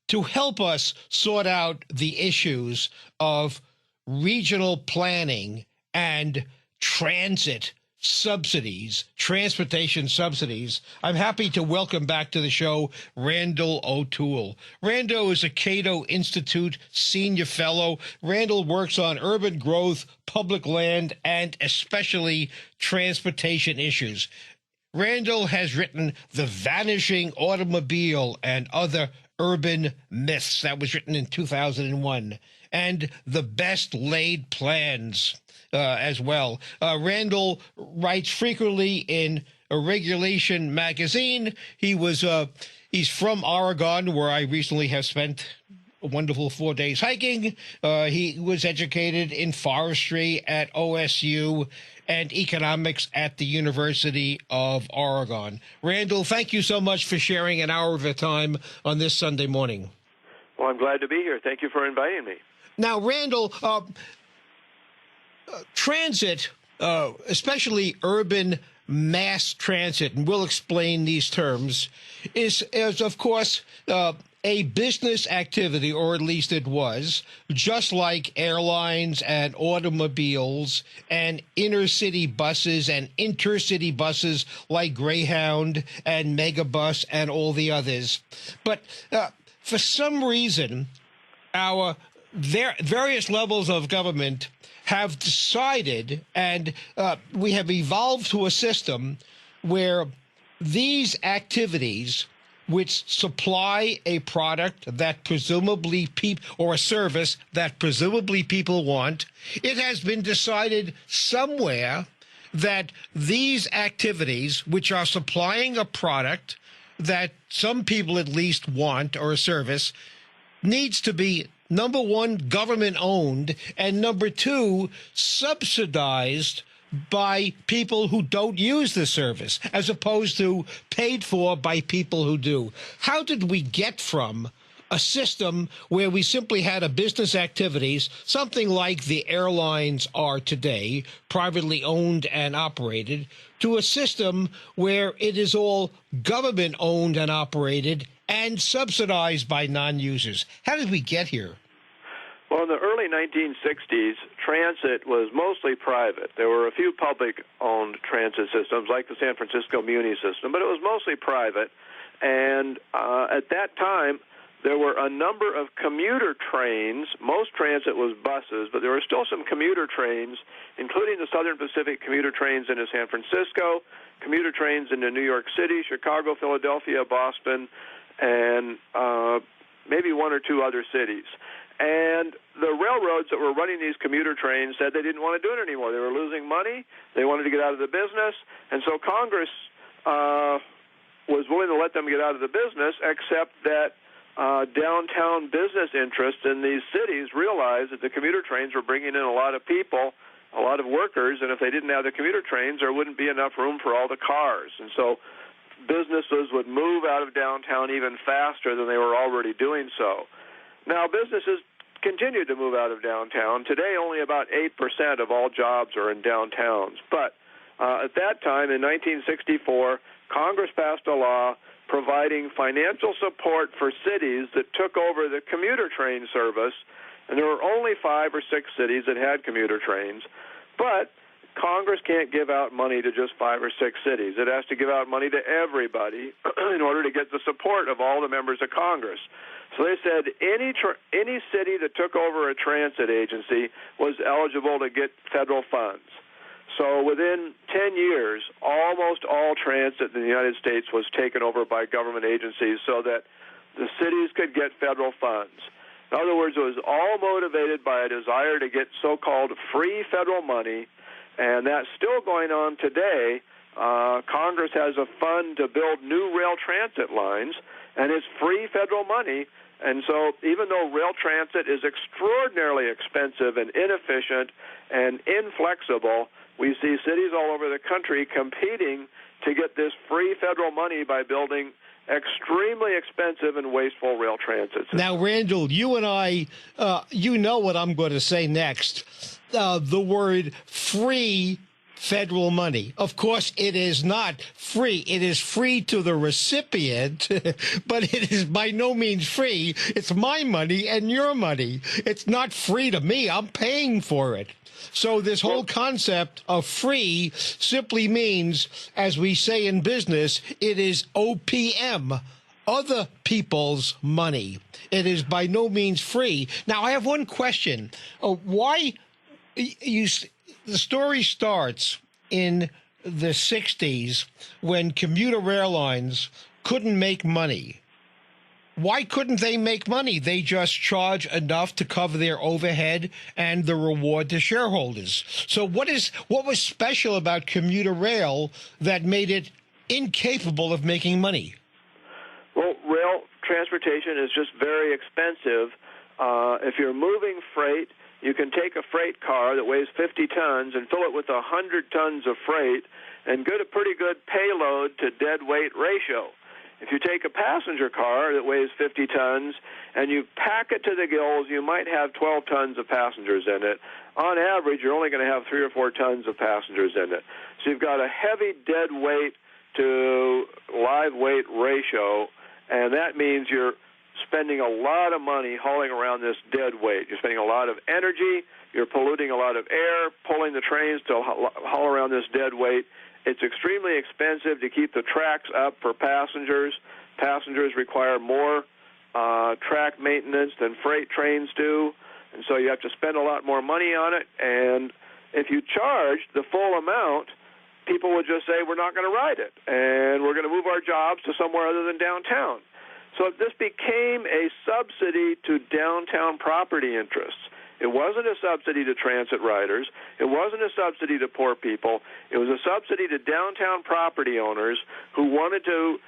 to help us sort out the issues of regional planning and transit subsidies, transportation subsidies. I'm happy to welcome back to the show Randal OToole. Randal is a Cato Institute Senior Fellow. Randal works on urban growth, public land, and especially transportation issues. Randal has written The Vanishing Automobile and Other Urban Myths. That was written in 2001. And The Best Laid Plans as well. Randal writes frequently in a Regulation magazine. He's from Oregon, where I recently have spent a wonderful 4 days hiking. He was educated in forestry at OSU and economics at the University of Oregon. Randal, thank you so much for sharing an hour of your time on this Sunday morning. Well, I'm glad to be here. Thank you for inviting me. Now, Randal, transit, especially urban mass transit, and we'll explain these terms, is of course, a business activity, or at least it was, just like airlines and automobiles and inner-city buses and intercity buses like Greyhound and Megabus and all the others. But for some reason, our various levels of government have decided, and we have evolved to a system where these activities, which supply a product that presumably or a service that presumably people want, it has been decided somewhere that these activities, which are supplying a product that some people at least want, or a service, needs to be, number one, government-owned, and number two, subsidized by people who don't use the service, as opposed to paid for by people who do. How did we get from a system where we simply had a business activities, something like the airlines are today, privately owned and operated, to a system where it is all government-owned and operated and subsidized by non-users? How did we get here? Well, in the early 1960s, transit was mostly private. There were a few public-owned transit systems, like the San Francisco Muni system, but it was mostly private. And at that time, there were a number of commuter trains. Most transit was buses, but there were still some commuter trains, including the Southern Pacific commuter trains into San Francisco, commuter trains into New York City, Chicago, Philadelphia, Boston, and maybe one or two other cities. And the railroads that were running these commuter trains said they didn't want to do it anymore. They were losing money. They wanted to get out of the business. And so Congress was willing to let them get out of the business, except that downtown business interests in these cities realized that the commuter trains were bringing in a lot of people, a lot of workers, and if they didn't have the commuter trains, there wouldn't be enough room for all the cars. And so businesses would move out of downtown even faster than they were already doing so. Now, businesses continue to move out of downtown. Today, only about 8% of all jobs are in downtowns. But at that time, in 1964, Congress passed a law providing financial support for cities that took over the commuter train service, and there were only 5 or 6 cities that had commuter trains. But Congress can't give out money to just 5 or 6 cities. It has to give out money to everybody in order to get the support of all the members of Congress. So they said any city that took over a transit agency was eligible to get federal funds. So within 10 years, almost all transit in the United States was taken over by government agencies so that the cities could get federal funds. In other words, it was all motivated by a desire to get so-called free federal money, and that's still going on today. Congress has a fund to build new rail transit lines, and it's free federal money. And so even though rail transit is extraordinarily expensive and inefficient and inflexible, we see cities all over the country competing to get this free federal money by building extremely expensive and wasteful rail transit systems. Now, Randal, you and I, you know what I'm going to say next. The word free federal money. Of course, it is not free. It is free to the recipient, but it is by no means free. It's my money and your money. It's not free to me. I'm paying for it. So this whole concept of free simply means, as we say in business, it is OPM, other people's money. It is by no means free. Now, I have one question. Why the story starts in the 60s when commuter airlines couldn't make money. Why couldn't they make money? They just charge enough to cover their overhead and the reward to shareholders. So what was special about commuter rail that made it incapable of making money? Well, rail transportation is just very expensive. If you're moving freight, you can take a freight car that weighs 50 tons and fill it with 100 tons of freight and get a pretty good payload to dead weight ratio. If you take a passenger car that weighs 50 tons and you pack it to the gills, you might have 12 tons of passengers in it. On average, you're only going to have 3 or 4 tons of passengers in it. So you've got a heavy dead weight to live weight ratio, and that means you're spending a lot of money hauling around this dead weight. You're spending a lot of energy. You're polluting a lot of air, pulling the trains to haul around this dead weight. It's extremely expensive to keep the tracks up for passengers. Passengers require more track maintenance than freight trains do, and so you have to spend a lot more money on it. And if you charged the full amount, people would just say, we're not going to ride it, and we're going to move our jobs to somewhere other than downtown. So this became a subsidy to downtown property interests. It wasn't a subsidy to transit riders. It wasn't a subsidy to poor people. It was a subsidy to downtown property owners who wanted to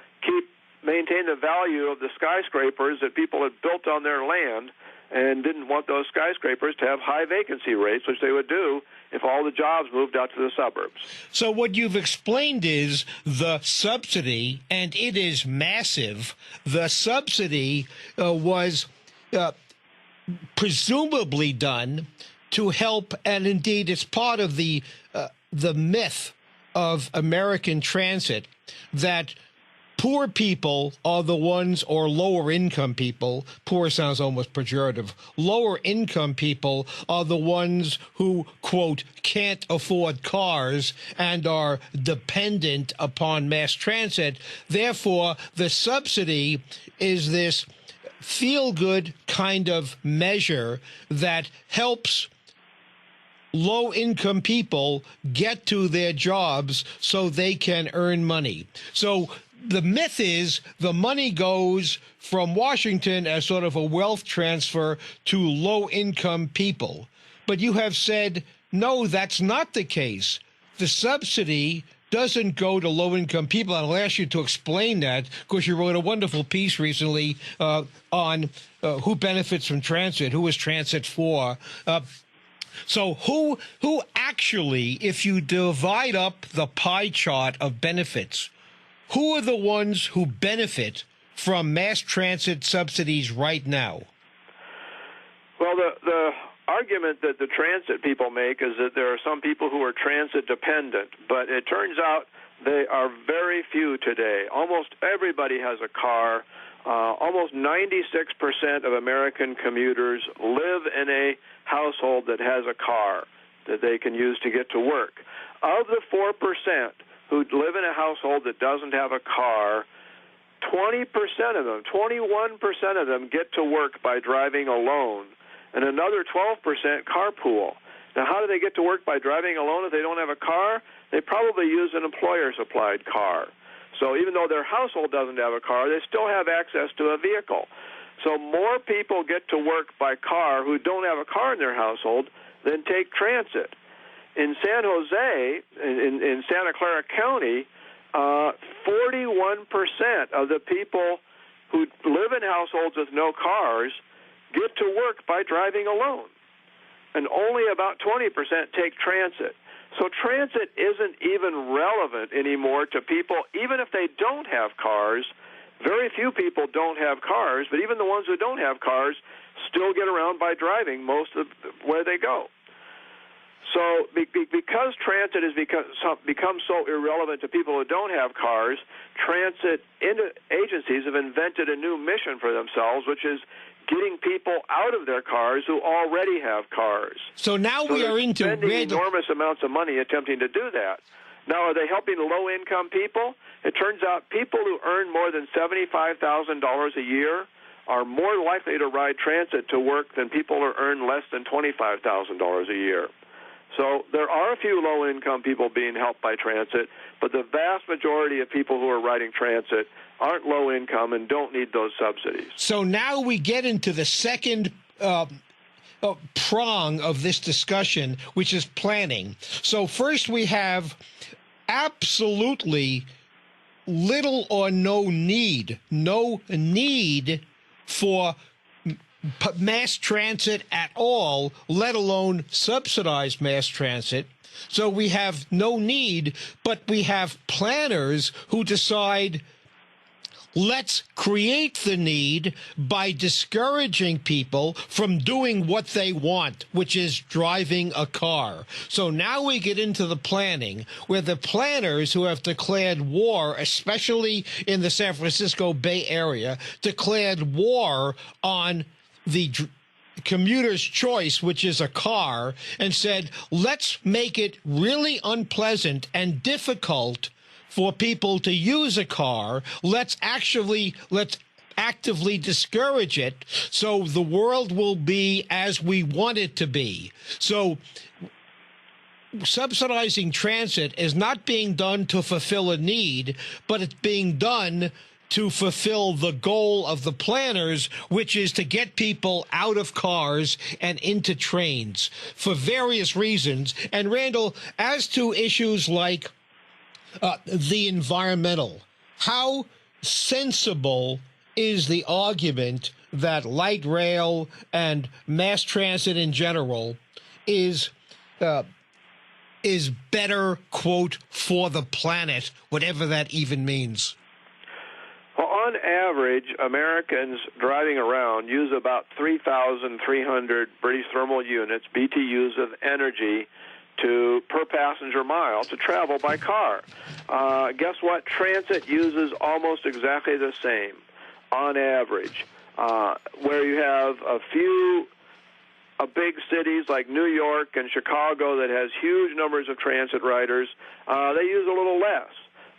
maintain the value of the skyscrapers that people had built on their land and didn't want those skyscrapers to have high vacancy rates, which they would do if all the jobs moved out to the suburbs. So what you've explained is the subsidy, and it is massive. The subsidy was presumably done to help, and indeed it's part of the myth of American transit that poor people are the ones, or lower income people, poor sounds almost pejorative, lower income people are the ones who, quote, can't afford cars and are dependent upon mass transit. Therefore, the subsidy is this feel-good kind of measure that helps low-income people get to their jobs so they can earn money. So the myth is the money goes from Washington as sort of a wealth transfer to low-income people. But you have said, no, that's not the case. The subsidy doesn't go to low-income people. And I'll ask you to explain that, because you wrote a wonderful piece recently on who benefits from transit, who is transit for. So who actually, if you divide up the pie chart of benefits, who are the ones who benefit from mass transit subsidies right now? Well, the argument that the transit people make is that there are some people who are transit dependent, but it turns out they are very few today. Almost everybody has a car. Almost 96% of American commuters live in a household that has a car that they can use to get to work. Of the 4% who live in a household that doesn't have a car, 20% of them, 21% of them get to work by driving alone, and another 12% carpool. Now, how do they get to work by driving alone if they don't have a car? They probably use an employer-supplied car. So even though their household doesn't have a car, they still have access to a vehicle. So more people get to work by car who don't have a car in their household than take transit. In San Jose, in Santa Clara County, 41% of the people who live in households with no cars get to work by driving alone, and only about 20% take transit. So transit isn't even relevant anymore to people, even if they don't have cars. Very few people don't have cars, but even the ones who don't have cars still get around by driving most of where they go. So because transit has become so irrelevant to people who don't have cars, transit agencies have invented a new mission for themselves, which is getting people out of their cars who already have cars. So now we are into spending enormous amounts of money attempting to do that. Now, are they helping low-income people? It turns out people who earn more than $75,000 a year are more likely to ride transit to work than people who earn less than $25,000 a year. So there are a few low-income people being helped by transit, but the vast majority of people who are riding transit aren't low-income and don't need those subsidies. So now we get into the second prong of this discussion, which is planning. So first we have absolutely little or no need for mass transit at all, let alone subsidized mass transit. So we have no need, but we have planners who decide, let's create the need by discouraging people from doing what they want, which is driving a car. So now we get into the planning, where the planners who have declared war, especially in the San Francisco Bay Area, declared war on the commuter's choice, which is a car, and said, let's make it really unpleasant and difficult for people to use a car. Let's actively discourage it so the world will be as we want it to be. So subsidizing transit is not being done to fulfill a need, but it's being done to fulfill the goal of the planners, which is to get people out of cars and into trains for various reasons. And Randal, as to issues like the environmental, how sensible is the argument that light rail and mass transit in general is better, quote, for the planet, whatever that even means? Well, on average, Americans driving around use about 3,300 British thermal units, BTUs of energy, per passenger mile to travel by car. Guess what? Transit uses almost exactly the same on average. Where you have a few big cities like New York and Chicago that has huge numbers of transit riders, they use a little less.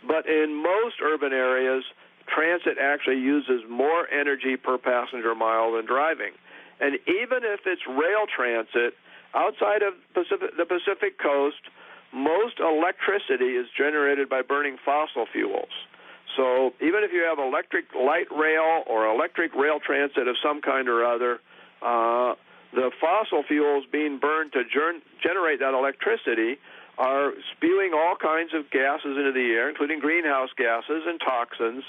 But in most urban areas, transit actually uses more energy per passenger mile than driving. And even if it's rail transit, outside of the Pacific Coast, most electricity is generated by burning fossil fuels. So even if you have electric light rail or electric rail transit of some kind or other, the fossil fuels being burned to generate that electricity are spewing all kinds of gases into the air, including greenhouse gases and toxins,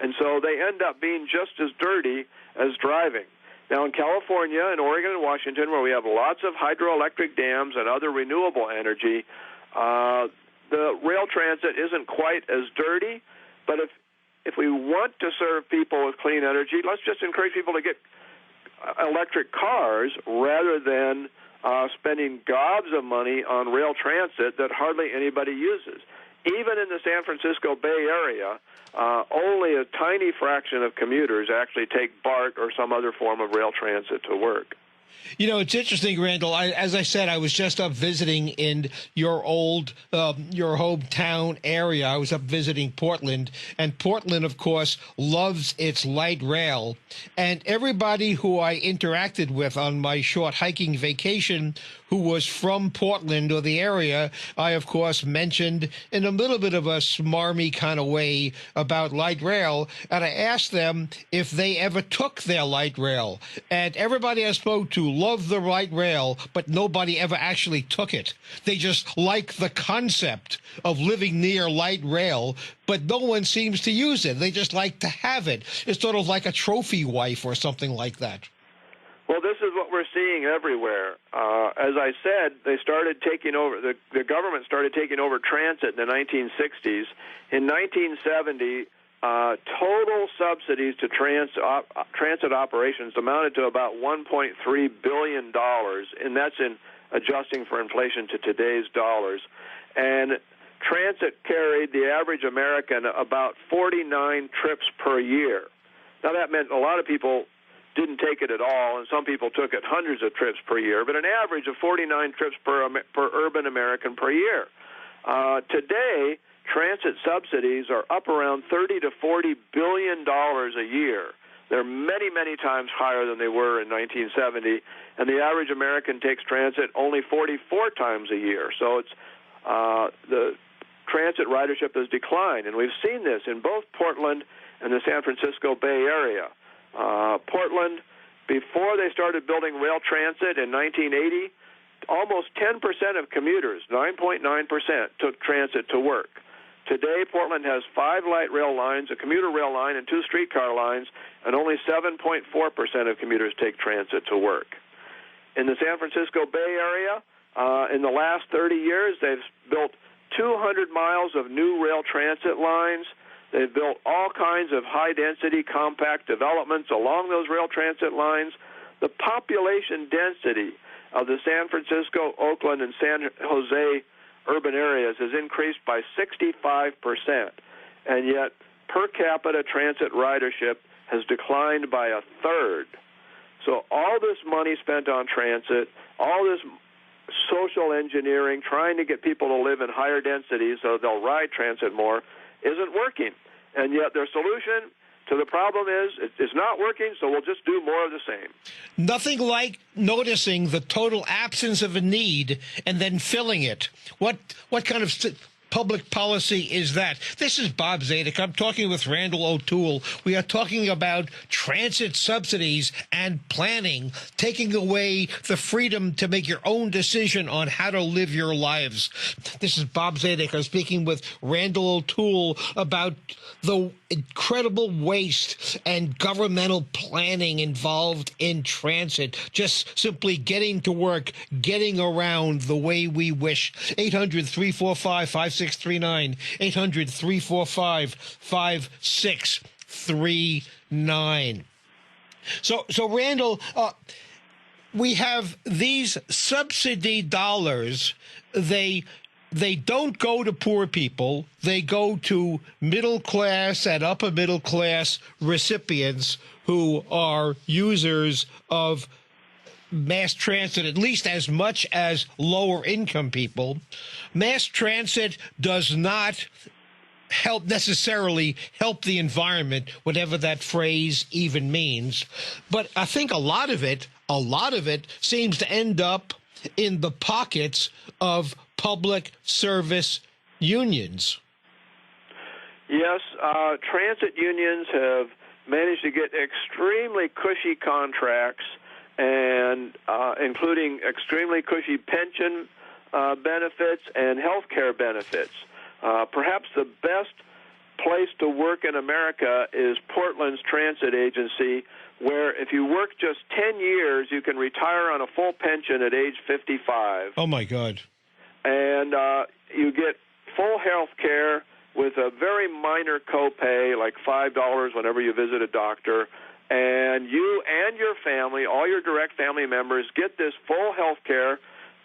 and so they end up being just as dirty as driving. Now, in California and Oregon and Washington, where we have lots of hydroelectric dams and other renewable energy, the rail transit isn't quite as dirty, but if we want to serve people with clean energy, let's just encourage people to get electric cars rather than spending gobs of money on rail transit that hardly anybody uses. Even in the San Francisco Bay Area, only a tiny fraction of commuters actually take BART or some other form of rail transit to work. You know, it's interesting, Randal. As I said, I was just up visiting in your hometown area. I was up visiting Portland, and Portland, of course, loves its light rail. And everybody who I interacted with on my short hiking vacation who was from Portland or the area, I, of course, mentioned in a little bit of a smarmy kind of way about light rail. And I asked them if they ever took their light rail. And everybody I spoke to loved the light rail, but nobody ever actually took it. They just like the concept of living near light rail, but no one seems to use it. They just like to have it. It's sort of like a trophy wife or something like that. Well, this is what we're seeing everywhere. As I said, they started taking over, the government started taking over transit in the 1960s. In 1970, total subsidies to transit operations amounted to about $1.3 billion, and that's in adjusting for inflation to today's dollars. And transit carried the average American about 49 trips per year. Now, that meant a lot of people didn't take it at all, and some people took it hundreds of trips per year, but an average of 49 trips per urban American per year. Today, transit subsidies are up around $30 to $40 billion a year. They're many, many times higher than they were in 1970, and the average American takes transit only 44 times a year. So it's the transit ridership has declined, and we've seen this in both Portland and the San Francisco Bay Area. Portland, before they started building rail transit in 1980, almost 10% of commuters, 9.9%, took transit to work. Today, Portland has 5 light rail lines, a commuter rail line, and 2 streetcar lines, and only 7.4% of commuters take transit to work. In the San Francisco Bay Area, in the last 30 years, they've built 200 miles of new rail transit lines. They've built all kinds of high-density, compact developments along those rail transit lines. The population density of the San Francisco, Oakland, and San Jose urban areas has increased by 65%, and yet per capita transit ridership has declined by a third. So all this money spent on transit, all this social engineering, trying to get people to live in higher densities so they'll ride transit more, isn't working. And yet their solution to the problem is it's not working, so we'll just do more of the same. Nothing like noticing the total absence of a need and then filling it. What kind of public policy is that? This is Bob Zadek. I'm talking with Randal OToole. We are talking about transit subsidies and planning, taking away the freedom to make your own decision on how to live your lives. This is Bob Zadek. I'm speaking with Randal OToole about the incredible waste and governmental planning involved in transit, just simply getting to work, getting around the way we wish. 800-345-5639, 800-345-5639. So Randal, we have these subsidy dollars. They don't go to poor people. They go to middle class and upper middle class recipients who are users of mass transit, at least as much as lower income people. Mass transit does not necessarily help the environment, whatever that phrase even means. But I think a lot of it seems to end up in the pockets of public service unions. Yes, transit unions have managed to get extremely cushy contracts, and including extremely cushy pension benefits and health care benefits. Perhaps the best place to work in America is Portland's transit agency, where if you work just 10 years, you can retire on a full pension at age 55. Oh, my God. And you get full health care with a very minor copay, like $5 whenever you visit a doctor. And you and your family, all your direct family members, get this full health care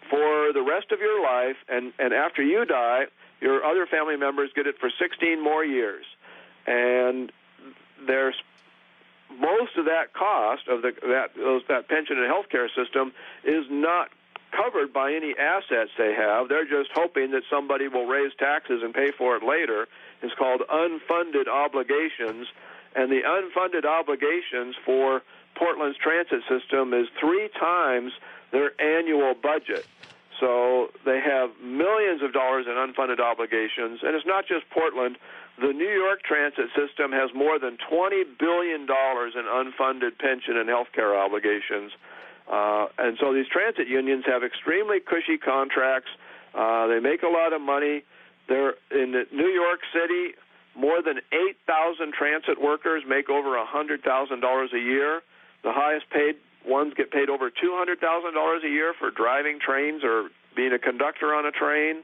for the rest of your life. And after you die, your other family members get it for 16 more years. And there's most of that cost of that pension and health care system is not covered by any assets they have. They're just hoping that somebody will raise taxes and pay for it later. It's called unfunded obligations, and the unfunded obligations for Portland's transit system is 3 times their annual budget. So they have millions of dollars in unfunded obligations, and it's not just Portland. The New York transit system has more than $20 billion in unfunded pension and health care obligations. And so these transit unions have extremely cushy contracts. They make a lot of money. They're in New York City, more than 8,000 transit workers make over $100,000 a year. The highest paid ones get paid over $200,000 a year for driving trains or being a conductor on a train.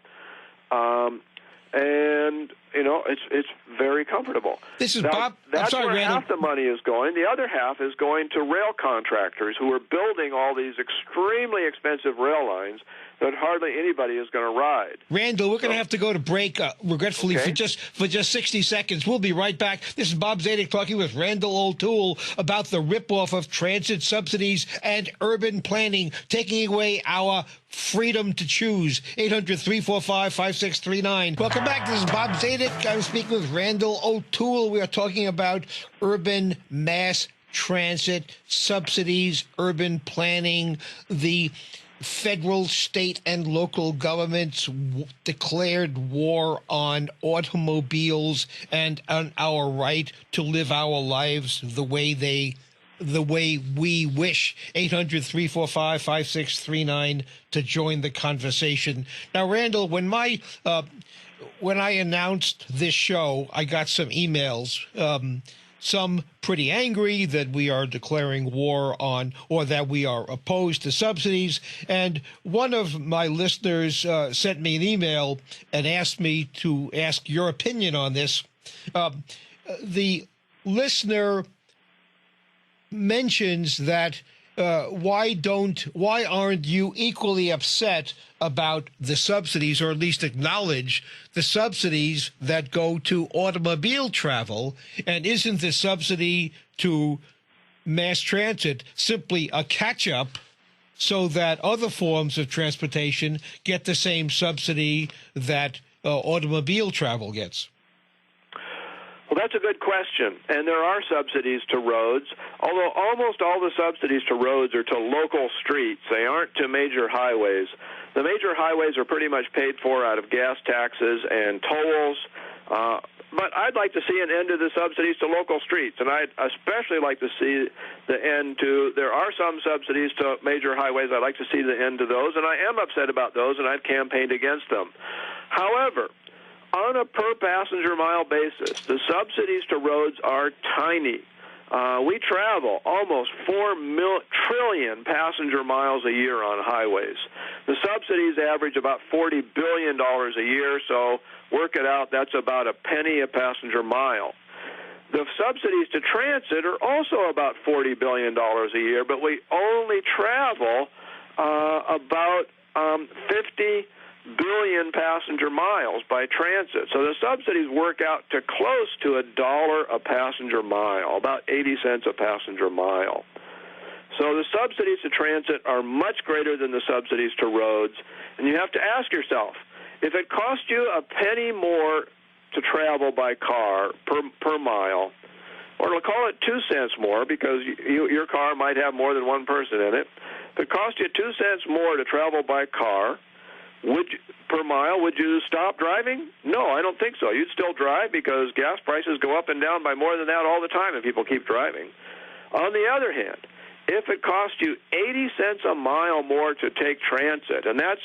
And it's very comfortable. This is now, Bob. That's I'm sorry, where Randal. half the money is going. The other half is going to rail contractors who are building all these extremely expensive rail lines that hardly anybody is going to ride. Randal, we're going to have to go to break, regretfully, Okay. for just 60 seconds. We'll be right back. This is Bob Zadek talking with Randal OToole about the ripoff of transit subsidies and urban planning, taking away our freedom to choose. 800-345-5639. Welcome back. This is Bob Zadek. I'm speaking with Randal OToole. We are talking about urban mass transit subsidies, urban planning, the federal, state, and local governments declared war on automobiles and on our right to live our lives the way we wish. 800-345-5639 to join the conversation. Now, Randal, when I announced this show, I got some emails, some pretty angry that we are declaring war on, or that we are opposed to subsidies. And one of my listeners sent me an email and asked me to ask your opinion on this. The listener mentions that why aren't you equally upset about the subsidies, or at least acknowledge the subsidies that go to automobile travel? And isn't the subsidy to mass transit simply a catch-up so that other forms of transportation get the same subsidy that automobile travel gets? Well, that's a good question, and there are subsidies to roads, although almost all the subsidies to roads are to local streets. They aren't to major highways. The major highways are pretty much paid for out of gas taxes and tolls, but I'd like to see an end to the subsidies to local streets, and I'd especially like to see the end to, there are some subsidies to major highways. I'd like to see the end to those, and I am upset about those, and I've campaigned against them. However, on a per-passenger mile basis, the subsidies to roads are tiny. We travel almost 4 trillion passenger miles a year on highways. The subsidies average about $40 billion a year, so work it out, that's about a penny a passenger mile. The subsidies to transit are also about $40 billion a year, but we only travel about 50 billion passenger miles by transit. So the subsidies work out to close to $1 a passenger mile, about 80 cents a passenger mile. So the subsidies to transit are much greater than the subsidies to roads. And you have to ask yourself, if it costs you a penny more to travel by car per mile, or we'll call it 2 cents more because your car might have more than one person in it, if it costs you 2 cents more to travel by car, per mile, would you stop driving? No, I don't think so. You'd still drive because gas prices go up and down by more than that all the time if people keep driving. On the other hand, if it costs you 80 cents a mile more to take transit, and that's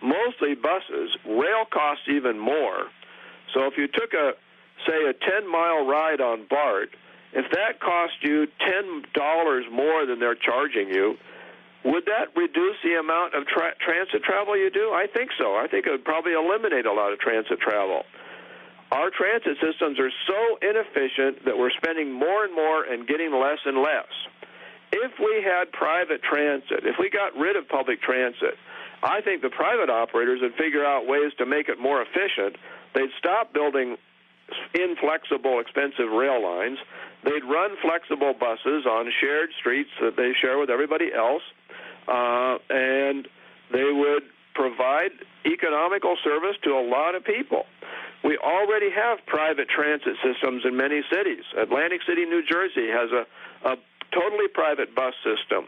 mostly buses, rail costs even more. So if you took say a 10-mile ride on BART, if that cost you $10 more than they're charging you, would that reduce the amount of transit travel you do? I think so. I think it would probably eliminate a lot of transit travel. Our transit systems are so inefficient that we're spending more and more and getting less and less. If we had private transit, if we got rid of public transit, I think the private operators would figure out ways to make it more efficient. They'd stop building inflexible, expensive rail lines. They'd run flexible buses on shared streets that they share with everybody else. And they would provide economical service to a lot of people. We already have private transit systems in many cities. Atlantic City, New Jersey has a totally private bus system.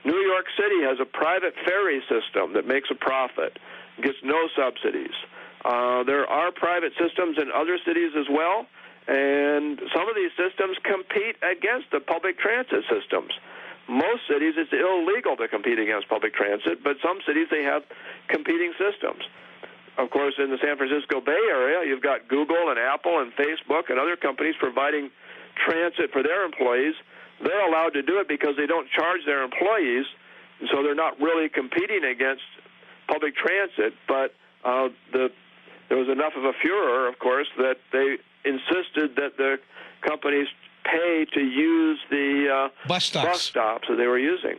New York City has a private ferry system that makes a profit, gets no subsidies. There are private systems in other cities as well, and some of these systems compete against the public transit systems. Most cities, it's illegal to compete against public transit, but some cities, they have competing systems. Of course, in the San Francisco Bay Area, you've got Google and Apple and Facebook and other companies providing transit for their employees. They're allowed to do it because they don't charge their employees, and so they're not really competing against public transit, but the there was enough of a furor, of course, that they insisted that the companies pay to use the bus stops that they were using.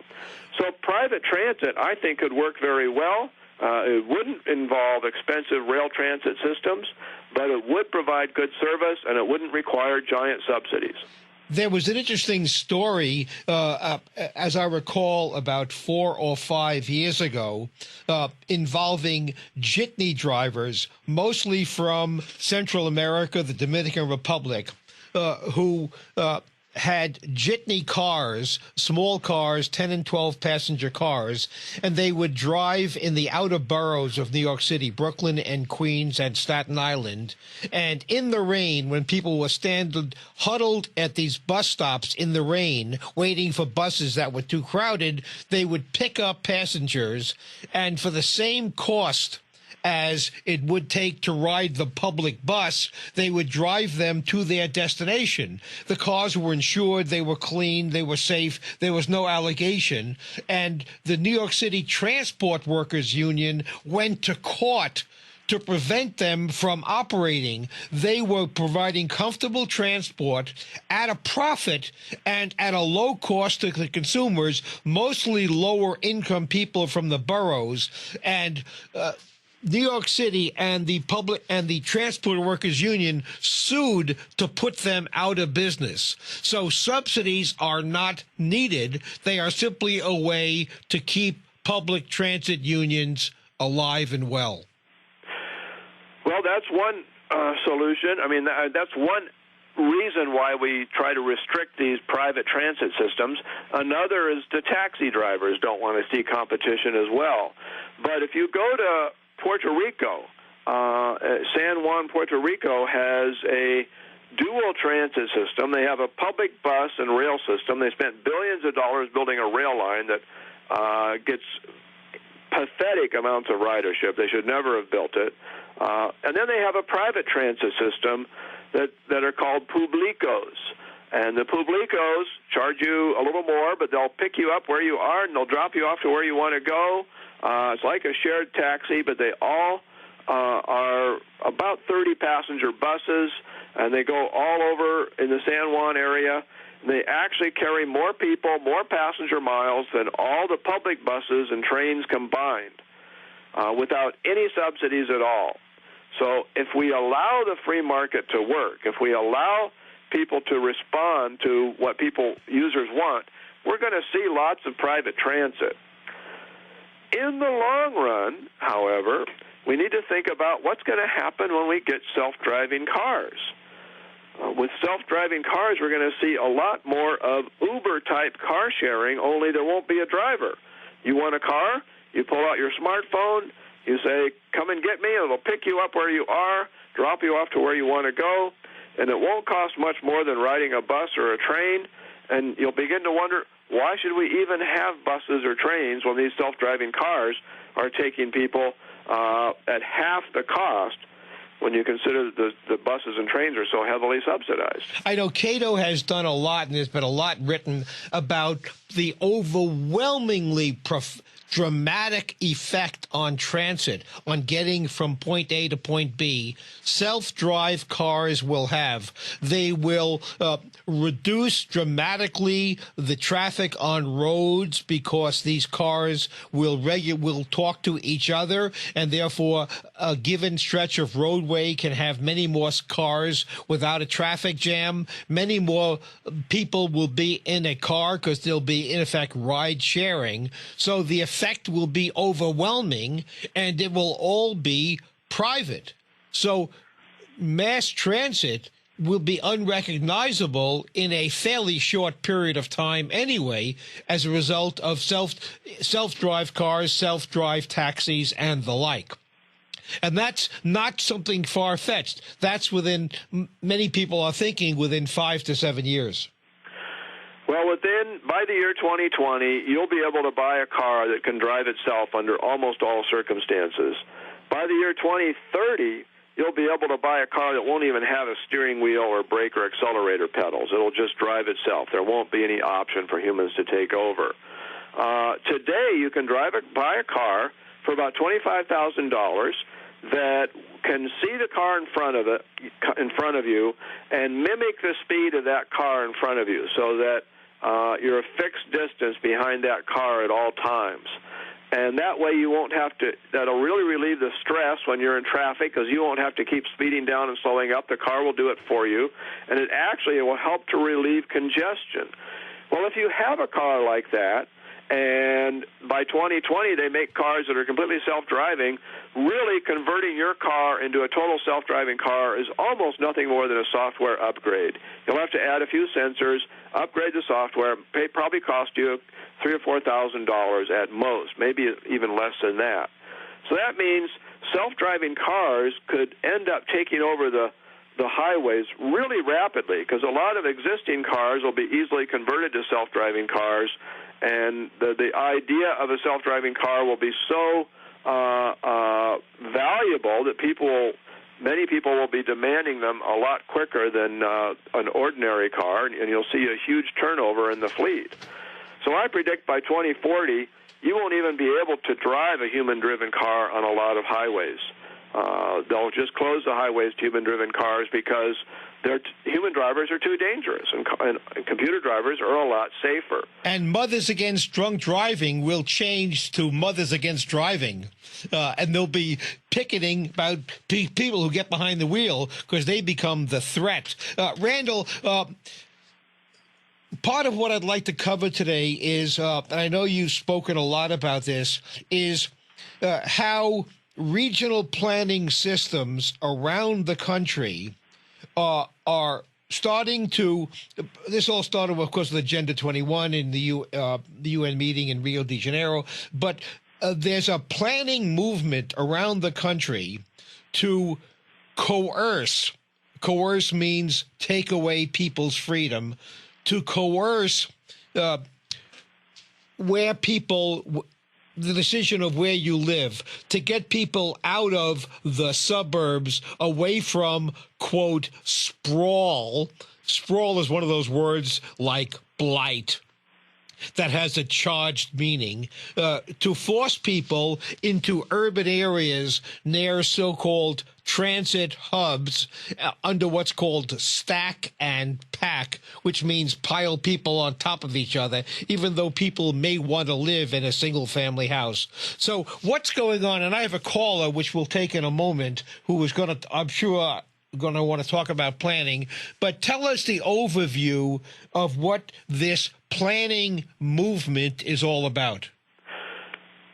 So private transit, I think, could work very well. It wouldn't involve expensive rail transit systems, but it would provide good service, and it wouldn't require giant subsidies. There was an interesting story, as I recall, about 4 or 5 years ago, involving jitney drivers, mostly from Central America, the Dominican Republic, who had jitney cars, small cars, 10 and 12 passenger cars, and they would drive in the outer boroughs of New York City, Brooklyn and Queens and Staten Island. And in the rain, when people were huddled at these bus stops in the rain, waiting for buses that were too crowded, they would pick up passengers, and for the same cost as it would take to ride the public bus, they would drive them to their destination. The cars were insured, they were clean, they were safe, there was no allegation. And the New York City Transport Workers Union went to court to prevent them from operating. They were providing comfortable transport at a profit and at a low cost to the consumers, mostly lower income people from the boroughs. And New York City and the Transport Workers Union sued to put them out of business. So subsidies are not needed. They are simply a way to keep public transit unions alive and well. Well, that's one solution. I mean, that's one reason why we try to restrict these private transit systems. Another is the taxi drivers don't want to see competition as well. But if you go to Puerto Rico, San Juan, Puerto Rico has a dual transit system. They have a public bus and rail system. They spent billions of dollars building a rail line that gets pathetic amounts of ridership. They should never have built it. And then they have a private transit system that are called publicos. And the publicos charge you a little more, but they'll pick you up where you are, and they'll drop you off to where you want to go. It's like a shared taxi, but they all are about 30 passenger buses, and they go all over in the San Juan area. They actually carry more people, more passenger miles than all the public buses and trains combined, without any subsidies at all. So if we allow the free market to work, if we allow people to respond to what users want, we're going to see lots of private transit. In the long run, however, we need to think about what's going to happen when we get self-driving cars. With self-driving cars, we're going to see a lot more of Uber-type car sharing, only there won't be a driver. You want a car? You pull out your smartphone, you say, come and get me, and it'll pick you up where you are, drop you off to where you want to go, and it won't cost much more than riding a bus or a train, and you'll begin to wonder, why should we even have buses or trains when these self-driving cars are taking people at half the cost when you consider the buses and trains are so heavily subsidized? I know Cato has done a lot, and there's been a lot written about the overwhelmingly dramatic effect on transit, on getting from point A to point B, self-drive cars will have. They will reduce dramatically the traffic on roads because these cars will talk to each other, and therefore a given stretch of roadway can have many more cars without a traffic jam. Many more people will be in a car because they'll be, in effect, ride sharing. So the effect will be overwhelming, and it will all be private. So mass transit will be unrecognizable in a fairly short period of time anyway, as a result of self-drive cars, self-drive taxis, and the like. And that's not something far-fetched. That's many people are thinking within 5 to 7 years. Well, by the year 2020, you'll be able to buy a car that can drive itself under almost all circumstances. By the year 2030, you'll be able to buy a car that won't even have a steering wheel or brake or accelerator pedals. It'll just drive itself. There won't be any option for humans to take over. Today, you can buy a car for about $25,000 that can see the car in front of you, and mimic the speed of that car in front of you, so that you're a fixed distance behind that car at all times. And that way you won't have to, that'll really relieve the stress when you're in traffic, because you won't have to keep speeding down and slowing up. The car will do it for you, and it will help to relieve congestion. Well, if you have a car like that, and by 2020 they make cars that are completely self-driving, really converting your car into a total self-driving car is almost nothing more than a software upgrade. You'll have to add a few sensors, upgrade the software, probably cost you $3,000 or $4,000 at most, maybe even less than that. So that means self-driving cars could end up taking over the highways really rapidly, because a lot of existing cars will be easily converted to self-driving cars, and the idea of a self-driving car will be so valuable that many people will be demanding them a lot quicker than an ordinary car, and you'll see a huge turnover in the fleet. So I predict by 2040, you won't even be able to drive a human-driven car on a lot of highways. They'll just close the highways to human-driven cars because human drivers are too dangerous, and computer drivers are a lot safer. And Mothers Against Drunk Driving will change to Mothers Against Driving, and they'll be picketing about people who get behind the wheel because they become the threat. Randal, part of what I'd like to cover today is, and I know you've spoken a lot about this, is how regional planning systems around the country are starting to. This all started, of course, with Agenda 21 in the UN meeting in Rio de Janeiro, but there's a planning movement around the country to coerce. Coerce means take away people's freedom. To coerce where people, the decision of where you live, to get people out of the suburbs, away from, quote, sprawl. Sprawl is one of those words like blight that has a charged meaning, to force people into urban areas near so-called transit hubs under what's called stack and pack, which means pile people on top of each other, even though people may want to live in a single-family house. So what's going on? And I have a caller, which we'll take in a moment, who is going to, I'm sure, going to want to talk about planning, but tell us the overview of what this planning movement is all about.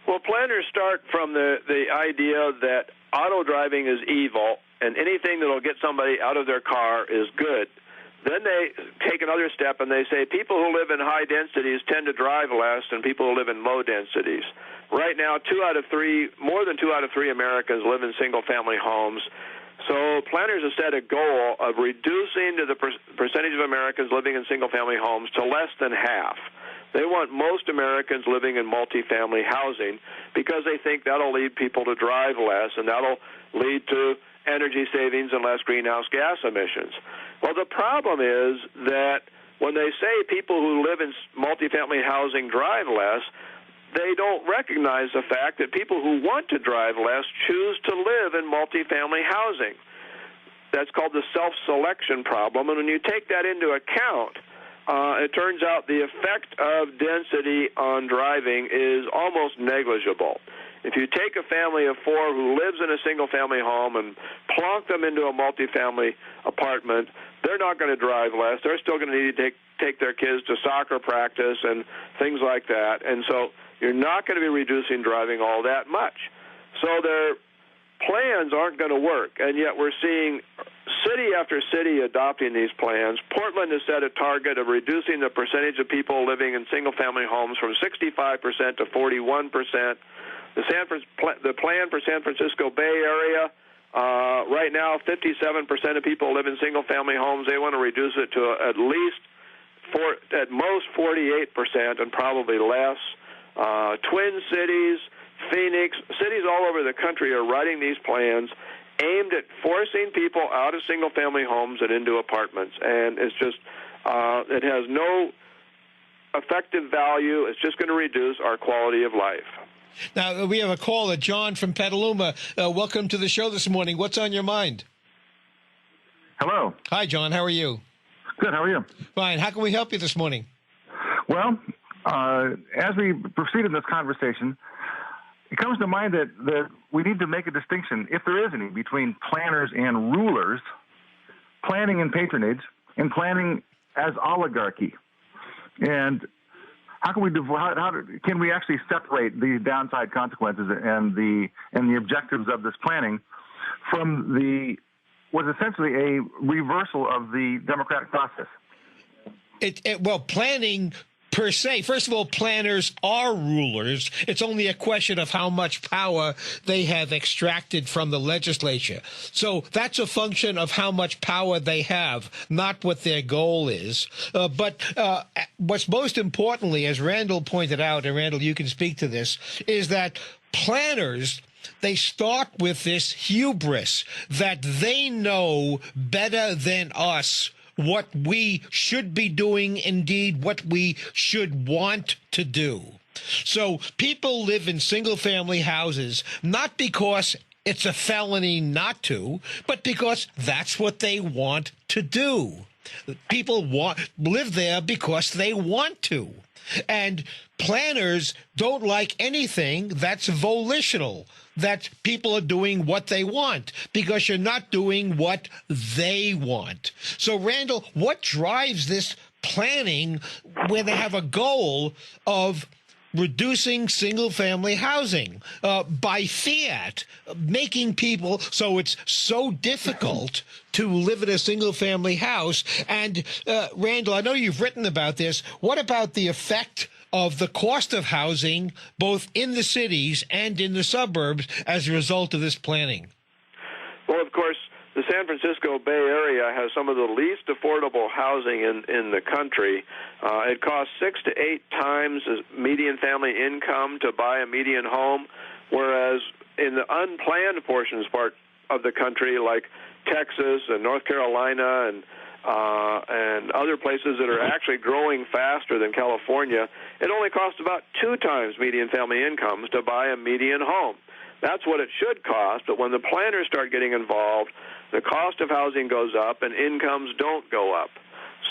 Well, planners start from the idea that auto driving is evil and anything that will get somebody out of their car is good. Then they take another step and they say people who live in high densities tend to drive less than people who live in low densities. Right now, more than 2 out of 3 Americans live in single-family homes. So planners have set a goal of reducing the percentage of Americans living in single-family homes to less than half. They want most Americans living in multifamily housing because they think that'll lead people to drive less, and that'll lead to energy savings and less greenhouse gas emissions. Well, the problem is that when they say people who live in multifamily housing drive less, they don't recognize the fact that people who want to drive less choose to live in multifamily housing. That's called the self-selection problem, and when you take that into account, it turns out the effect of density on driving is almost negligible. If you take a family of 4 who lives in a single-family home and plonk them into a multifamily apartment, they're not going to drive less. They're still going to need to take their kids to soccer practice and things like that, and so you're not going to be reducing driving all that much. So their plans aren't going to work, and yet we're seeing city after city adopting these plans. Portland has set a target of reducing the percentage of people living in single-family homes from 65% to 41%. The plan for San Francisco Bay Area, right now 57% of people live in single-family homes. They want to reduce it to at most 48% and probably less. Twin Cities, Phoenix, cities all over the country are writing these plans aimed at forcing people out of single-family homes and into apartments. And it's just, it has no effective value. It's just going to reduce our quality of life. Now, we have a caller, John from Petaluma. Welcome to the show this morning. What's on your mind? Hello. Hi, John. How are you? Good. How are you? Fine. How can we help you this morning? Well, as we proceed in this conversation, it comes to mind that we need to make a distinction, if there is any, between planners and rulers, planning and patronage, and planning as oligarchy. And how can we can we actually separate the downside consequences and the objectives of this planning from was essentially a reversal of the democratic process? Well, planning per se, first of all, planners are rulers. It's only a question of how much power they have extracted from the legislature. So that's a function of how much power they have, not what their goal is. But what's most importantly, as Randal pointed out, and Randal, you can speak to this, is that planners, they start with this hubris that they know better than us what we should be doing, indeed, what we should want to do. So people live in single-family houses, not because it's a felony not to, but because that's what they want to do. People live there because they want to. And planners don't like anything that's volitional, that people are doing what they want, because you're not doing what they want. So, Randal, what drives this planning where they have a goal of reducing single-family housing by fiat, making people so it's so difficult to live in a single-family house? And, Randal, I know you've written about this. What about the effect of the cost of housing, both in the cities and in the suburbs, as a result of this planning? Well, of course, the San Francisco Bay Area has some of the least affordable housing in the country. It costs 6 to 8 times median family income to buy a median home, whereas in the unplanned portions part of the country, like Texas and North Carolina and other places that are actually growing faster than California, it only costs about 2 times median family incomes to buy a median home. That's what it should cost, but when the planners start getting involved, the cost of housing goes up and incomes don't go up.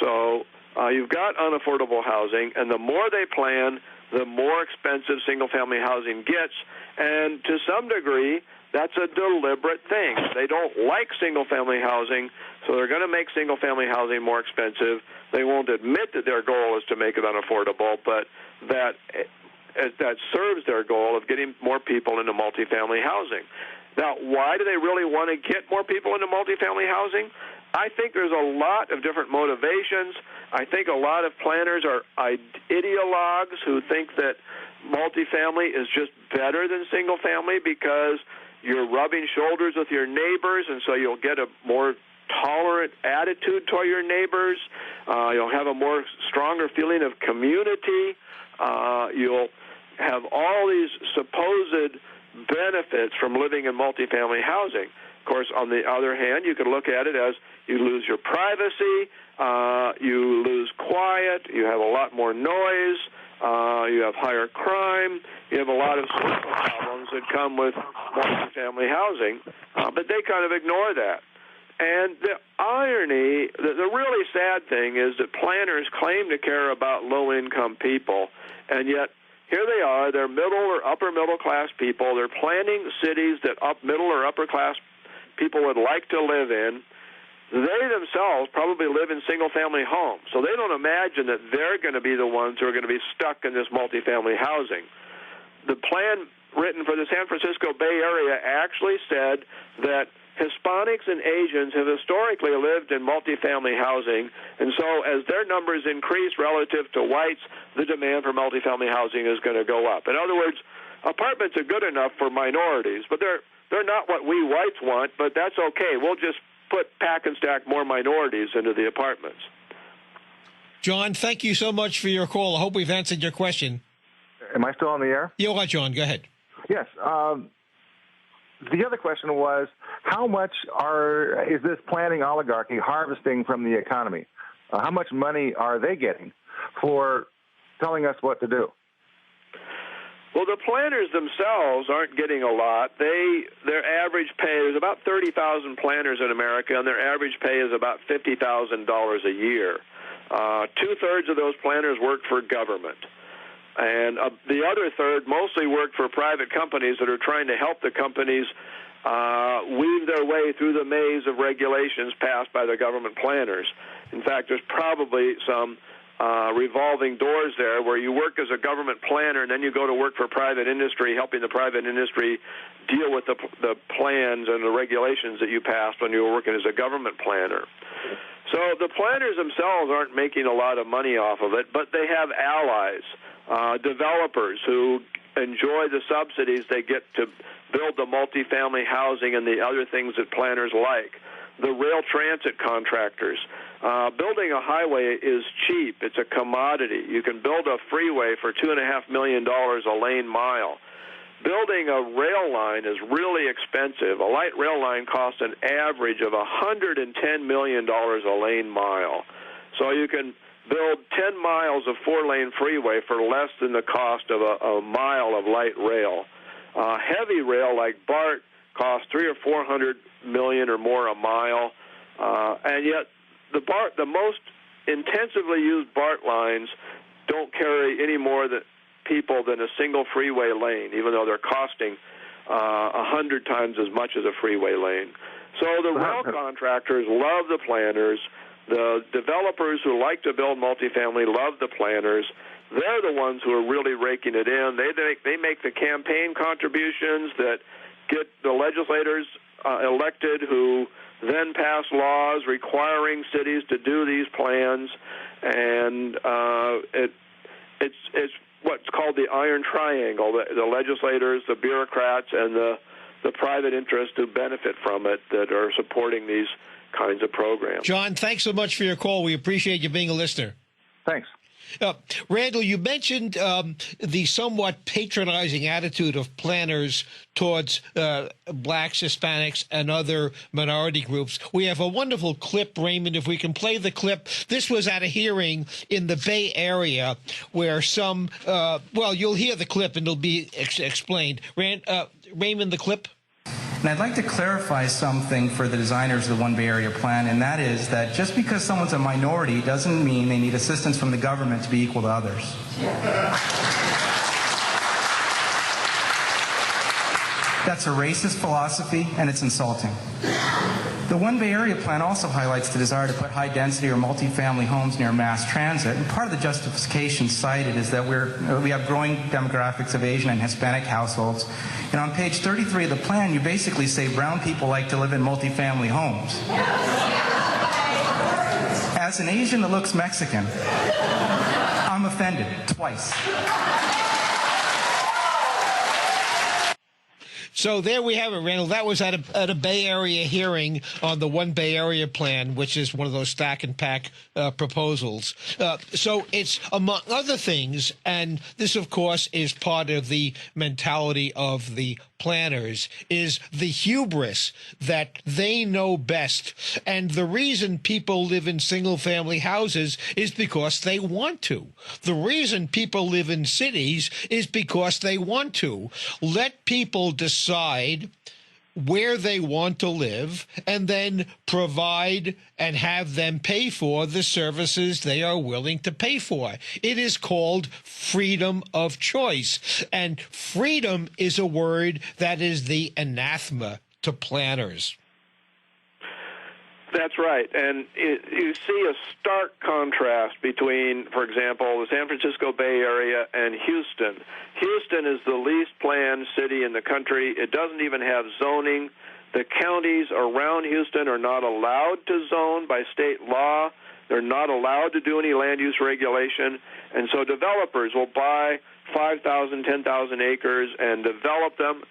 So you've got unaffordable housing, and the more they plan, the more expensive single-family housing gets, and to some degree, that's a deliberate thing. They don't like single-family housing, so they're going to make single-family housing more expensive. They won't admit that their goal is to make it unaffordable, but that serves their goal of getting more people into multifamily housing. Now, why do they really want to get more people into multifamily housing? I think there's a lot of different motivations. I think a lot of planners are ideologues who think that multifamily is just better than single-family because you're rubbing shoulders with your neighbors, and so you'll get a more tolerant attitude toward your neighbors. You'll have a more stronger feeling of community. You'll have all these supposed benefits from living in multifamily housing. Of course, on the other hand, you could look at it as you lose your privacy, you lose quiet, you have a lot more noise, you have higher crime, you have a lot of social problems that come with multifamily housing, but they kind of ignore that. And the irony, the really sad thing is that planners claim to care about low-income people, and yet here they are, they're middle or upper middle class people. They're planning cities that middle or upper class people would like to live in. They themselves probably live in single-family homes, so they don't imagine that they're going to be the ones who are going to be stuck in this multifamily housing. The plan written for the San Francisco Bay Area actually said that Hispanics and Asians have historically lived in multifamily housing, and so as their numbers increase relative to whites, the demand for multifamily housing is going to go up. In other words, apartments are good enough for minorities, but they're not what we whites want, but that's okay. We'll just pack and stack more minorities into the apartments. John, thank you so much for your call. I hope we've answered your question. Am I still on the air? You are, John. Go ahead. Yes. The other question was, how much is this planning oligarchy harvesting from the economy? How much money are they getting for telling us what to do? Well, the planners themselves aren't getting a lot. Their average pay, there's about 30,000 planners in America, and their average pay is about $50,000 a year. Two-thirds of those planners work for government. And the other third mostly work for private companies that are trying to help the companies weave their way through the maze of regulations passed by the government planners. In fact, there's probably some revolving doors there where you work as a government planner and then you go to work for private industry, helping the private industry deal with the plans and the regulations that you passed when you were working as a government planner. So the planners themselves aren't making a lot of money off of it, but they have allies, developers who enjoy the subsidies they get to build the multifamily housing and the other things that planners like. The rail transit contractors. Building a highway is cheap. It's a commodity. You can build a freeway for $2.5 million a lane mile. Building a rail line is really expensive. A light rail line costs an average of $110 million a lane mile. So you can build 10 miles of four-lane freeway for less than the cost of a mile of light rail. Heavy rail like BART costs $300 or $400 million or more a mile, and yet the most intensively used BART lines don't carry any more people than a single freeway lane, even though they're costing 100 times as much as a freeway lane. So the rail contractors love the planners. The developers who like to build multifamily love the planners. They're the ones who are really raking it in. They make the campaign contributions that get the legislators elected who then pass laws requiring cities to do these plans, and it's what's called the iron triangle, the legislators, the bureaucrats, and the private interests who benefit from it that are supporting these kinds of programs. John, thanks so much for your call. We appreciate you being a listener. Thanks. Randal, you mentioned the somewhat patronizing attitude of planners towards blacks, Hispanics, and other minority groups. We have a wonderful clip, Raymond, if we can play the clip. This was at a hearing in the Bay Area where some, you'll hear the clip and it'll be explained. Raymond, the clip? And I'd like to clarify something for the designers of the One Bay Area plan, and that is that just because someone's a minority doesn't mean they need assistance from the government to be equal to others. That's a racist philosophy, and it's insulting. The One Bay Area plan also highlights the desire to put high-density or multifamily homes near mass transit, and part of the justification cited is that we have growing demographics of Asian and Hispanic households. And on page 33 of the plan, you basically say brown people like to live in multifamily homes. As an Asian that looks Mexican, I'm offended twice. So there we have it, Randal. That was at a Bay Area hearing on the One Bay Area plan, which is one of those stack and pack proposals. So it's, among other things, and this, of course, is part of the mentality of the planners, is the hubris that they know best. And the reason people live in single-family houses is because they want to. The reason people live in cities is because they want to. Let people decide where they want to live and then provide and have them pay for the services they are willing to pay for. It is called freedom of choice. And freedom is a word that is the anathema to planners. That's right. And you see a stark contrast between, for example, the San Francisco Bay Area and Houston. Houston is the least planned city in the country. It doesn't even have zoning. The counties around Houston are not allowed to zone by state law. They're not allowed to do any land use regulation. And so developers will buy 5,000, 10,000 acres and develop them,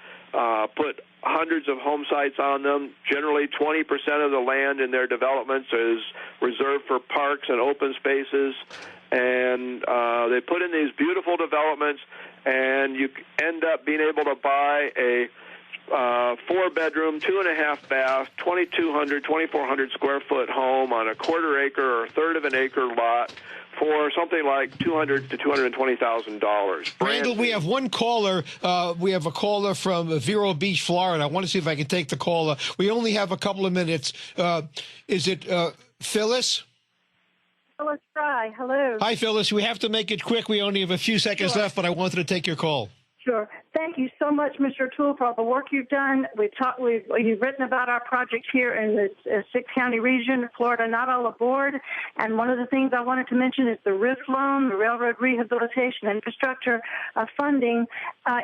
put hundreds of home sites on them. Generally, 20% of the land in their developments is reserved for parks and open spaces. And they put in these beautiful developments, and you end up being able to buy a 4-bedroom, 2.5-bath, 2,400 square foot home on a quarter acre or a third of an acre lot for something like $200,000 to $220,000. Randall, we have one caller. We have a caller from Vero Beach, Florida. I want to see if I can take the caller. We only have a couple of minutes. Is it Phyllis? Phyllis Fry, hello. Hi, Phyllis. We have to make it quick. We only have a few seconds left, but I wanted to take your call. Sure. Thank you so much, Mr. O'Toole, for all the work you've done. You've written about our project here in the six-county region, Florida, not all aboard. And one of the things I wanted to mention is the RIF loan, the Railroad Rehabilitation Infrastructure Funding,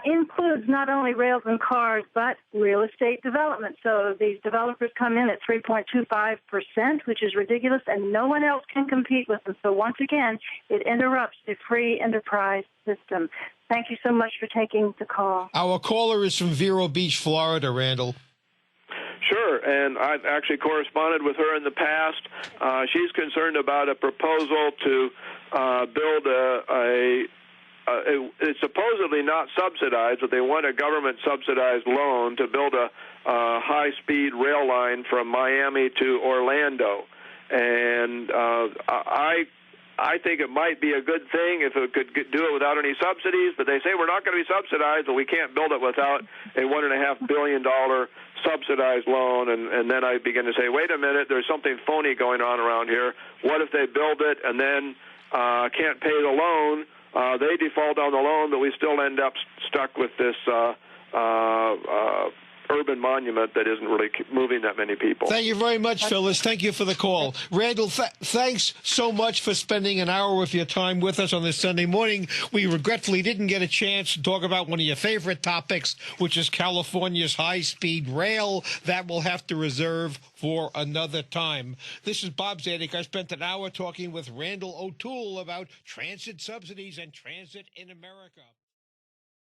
includes not only rails and cars, but real estate development. So these developers come in at 3.25%, which is ridiculous, and no one else can compete with them. So once again, it interrupts the free enterprise system. Thank you so much for taking the call. Our caller is from Vero Beach, Florida, Randall. Sure, and I've actually corresponded with her in the past. She's concerned about a proposal to build it's supposedly not subsidized, but they want a government-subsidized loan to build a high-speed rail line from Miami to Orlando. And I think it might be a good thing if it could do it without any subsidies, but they say we're not going to be subsidized, but we can't build it without a $1.5 billion subsidized loan. And then I begin to say, wait a minute, there's something phony going on around here. What if they build it and then can't pay the loan? They default on the loan, but we still end up stuck with this urban monument that isn't really moving that many people. Thank you very much, Phyllis. Thank you for the call. Randall, thanks so much for spending an hour of your time with us on this Sunday morning. We regretfully didn't get a chance to talk about one of your favorite topics, which is California's high-speed rail. That we'll have to reserve for another time. This is Bob Zadek. I spent an hour talking with Randal O'Toole about transit subsidies and transit in America.